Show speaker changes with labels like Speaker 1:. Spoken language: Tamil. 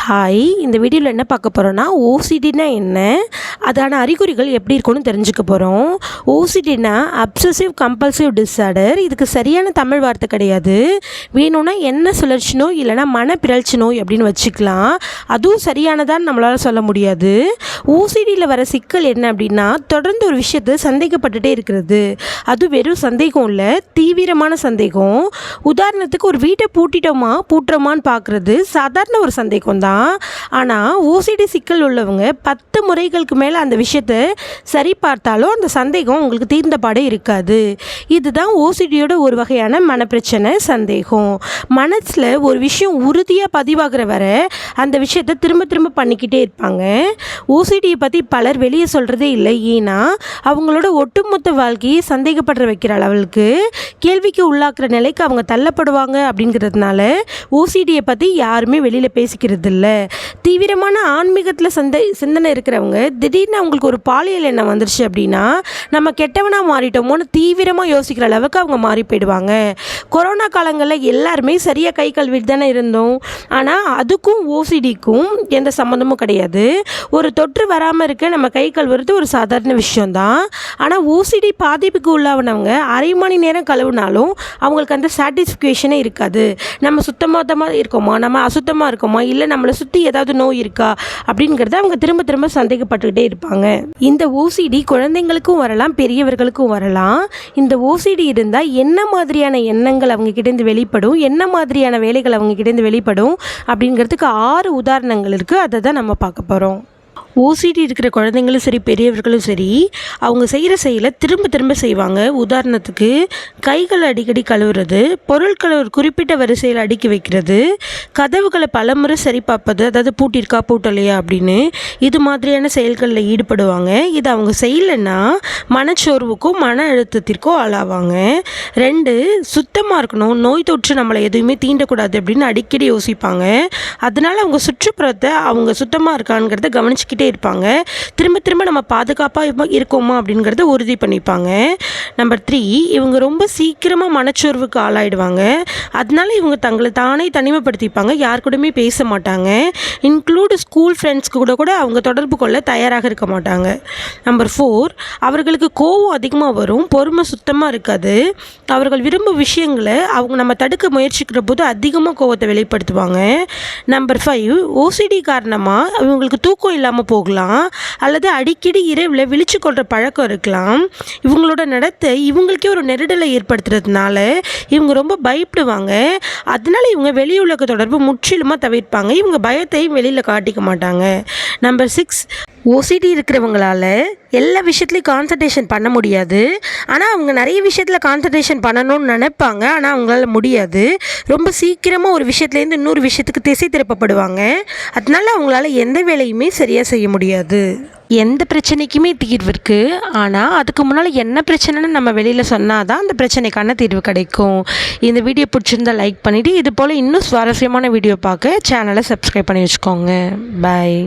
Speaker 1: ஹாய், இந்த வீடியோவில் என்ன பார்க்க போகிறோன்னா ஓசிடினா என்ன, அதான அறிகுறிகள் எப்படி இருக்குன்னு தெரிஞ்சுக்க போகிறோம். ஓசிடினா அப்சசிவ் கம்பல்சிவ் டிஸார்டர். இதுக்கு சரியான தமிழ் வார்த்தை கிடையாது. வேணும்னா என்ன சுழற்சி நோய் இல்லைனா மனப்பிறழ்ச்சி நோய் அப்படின்னு வச்சுக்கலாம். அதுவும் சரியானதான்னு நம்மளால் சொல்ல முடியாது. ஓசிடியில் வர சிக்கல் என்ன அப்படின்னா, தொடர்ந்து ஒரு விஷயத்தை சந்தேகப்பட்டுட்டே இருக்கிறது. அது வெறும் சந்தேகம் இல்லை, தீவிரமான சந்தேகம். உதாரணத்துக்கு ஒரு வீட்டை பூட்டுறோமான்னு பார்க்குறது சாதாரண ஒரு சந்தேகம் தான். ஆனால் ஓசிடி சிக்கல் உள்ளவங்க 10 முறைகளுக்கு மேலே அந்த விஷயத்தை சரி பார்த்தாலும் அந்த சந்தேகம் உங்களுக்கு தீர்ந்த பாடே இருக்காது. இதுதான் ஓசிடியோட ஒரு வகையான மனப்பிரச்சனை, சந்தேகம். மனசில் ஒரு விஷயம் உறுதியாக பதிவாகிற வரை அந்த விஷயத்தை திரும்ப திரும்ப பண்ணிக்கிட்டே இருப்பாங்க. ஓசிடியை பற்றி பலர் வெளியே சொல்கிறதே இல்லை. ஏன்னா அவங்களோட ஒட்டுமொத்த வாழ்க்கையை சந்தேகப்படுற வைக்கிற அளவுக்கு கேள்விக்கு உள்ளாக்குற நிலைக்கு அவங்க தள்ளப்படுவாங்க. அப்படிங்கிறதுனால ஓசிடியை பற்றி யாருமே வெளியில் பேசிக்கிறது இல்லை. தீவிரமான ஆன்மீகத்தில் சிந்தனை இருக்கிறவங்க திடீர்னு அவங்களுக்கு ஒரு பாலியல் எண்ணம் வந்துருச்சு அப்படின்னா நம்ம கெட்டவனாக மாறிட்டோமோன்னு தீவிரமாக யோசிக்கிற அளவுக்கு அவங்க மாறி போயிடுவாங்க. கொரோனா காலங்களில் எல்லாருமே சரியாக கை கழுவிட்டு தானே இருந்தோம். ஆனால் அதுக்கும் ஓசிடிக்கும் எந்த சம்மந்தமும் கிடையாது. ஒரு தொற்று வராமல் இருக்க நம்ம கை கழுவுறது ஒரு சாதாரண விஷயம்தான். ஆனால் ஓசிடி பாதிப்புக்கு உள்ளானவங்க அரை மணி நேரம் கழுவுனாலும் அவங்களுக்கு அந்த சாட்டிஸ்ஃபிகேஷனே இருக்காது. நம்ம சுத்தமாக இருக்கோமா, நம்ம அசுத்தமாக இருக்கோமா, இல்லை நம்மளை சுற்றி ஏதாவது நோய் இருக்கா அப்படிங்கிறத அவங்க திரும்ப திரும்ப சந்தேகப்பட்டுக்கிட்டே இருப்பாங்க. இந்த ஓசிடி குழந்தைங்களுக்கும் வரலாம், பெரியவர்களுக்கும் வரலாம். இந்த ஓசிடி இருந்தால் என்ன மாதிரியான எண்ணங்கள் அவங்க கிட்டேருந்து வெளிப்படும், என்ன மாதிரியான வேலைகள் அவங்க கிட்டேருந்து வெளிப்படும் அப்படிங்கிறதுக்கு 6 உதாரணங்கள் இருக்குது. அதை தான் நம்ம பார்க்க போகிறோம். ஓசிடி இருக்கிற குழந்தைங்களும் சரி, பெரியவர்களும் சரி, அவங்க செய்கிற செயலை திரும்ப திரும்ப செய்வாங்க. உதாரணத்துக்கு கைகளை அடிக்கடி கழுவுறது, பொருட்களை ஒரு குறிப்பிட்ட வரிசையில் அடுக்கி வைக்கிறது, கதவுகளை பலமுறை சரி பார்ப்பது, அதாவது பூட்டியிருக்கா பூட்டலையா அப்படின்னு இது மாதிரியான செயல்களில் ஈடுபடுவாங்க. இது அவங்க செய்யலைன்னா மனச்சோர்வுக்கும் மன அழுத்தத்திற்கும் ஆளாவாங்க. 2, சுத்தமாக இருக்கணும், நோய் தொற்று நம்மளை எதுவுமே தீண்டக்கூடாது அப்படின்னு அடிக்கடி யோசிப்பாங்க. அதனால அவங்க சுற்றுப்புறத்தை அவங்க சுத்தமாக இருக்காங்கிறத கவனிச்சுக்கிட்டே இருப்பாங்க. திரும்ப திரும்ப நம்ம பாதுகாப்பாக இருக்கோமா அப்படிங்கிறத உறுதி பண்ணிப்பாங்க. நம்பர் 3, இவங்க ரொம்ப சீக்கிரமாக மனச்சோர்வுக்கு ஆளாயிடுவாங்க. அதனால இவங்க தங்களை தானே தனிமைப்படுத்திப்பாங்க, யார் கூடமே பேச மாட்டாங்க. இன்க்ளூடு ஸ்கூல் ஃப்ரெண்ட்ஸ்க்கு கூட அவங்க தொடர்பு கொள்ள தயாராக இருக்க மாட்டாங்க. நம்பர் 4, அவர்களுக்கு கோபம் அதிகமாக வரும், பொறுமை சுத்தமாக இருக்காது. அவர்கள் விரும்பும் விஷயங்களை அவங்க நம்ம தடுக்க முயற்சிக்கிற போது அதிகமாக கோபத்தை வெளிப்படுத்துவாங்க. நம்பர் 5, ஓசிடி காரணமாக இவங்களுக்கு தூக்கம் இல்லாமல் போகலாம், அல்லது அடிக்கடி இரவில் விழிச்சு கொள்கிற பழக்கம் இருக்கலாம். இவங்களோட நடத்தை இவங்களுக்கே ஒரு நெருடலை ஏற்படுத்துறதுனால இவங்க ரொம்ப பயப்படுவாங்க. அதனால இவங்க வெளி உலக தொடர்பு முற்றிலுமாக தவிர்ப்பாங்க. இவங்க பயத்தையும் வெளியில் காட்டிக்க மாட்டாங்க. நம்பர் 6, ஓசிடி இருக்கிறவங்களால எல்லா விஷயத்துலையும் கான்சன்ட்ரேஷன் பண்ண முடியாது. ஆனால் அவங்க நிறைய விஷயத்தில் கான்சன்ட்ரேஷன் பண்ணணும்னு நினைப்பாங்க, ஆனால் அவங்களால முடியாது. ரொம்ப சீக்கிரமாக ஒரு விஷயத்துலேருந்து இன்னொரு விஷயத்துக்கு திசை திருப்பப்படுவாங்க. அதனால அவங்களால எந்த வேலையுமே சரியாக செய்ய முடியாது. எந்த பிரச்சனைக்குமே தீர்வு இருக்குது, ஆனால் அதுக்கு முன்னால் என்ன பிரச்சனைன்னு நம்ம வெளியில் சொன்னால் தான் அந்த பிரச்சனைக்கான தீர்வு கிடைக்கும். இந்த வீடியோ பிடிச்சிருந்தால் லைக் பண்ணிவிட்டு இது போல் இன்னும் சுவாரஸ்யமான வீடியோ பார்க்க சேனலை சப்ஸ்கிரைப் பண்ணி வச்சுக்கோங்க. பாய்.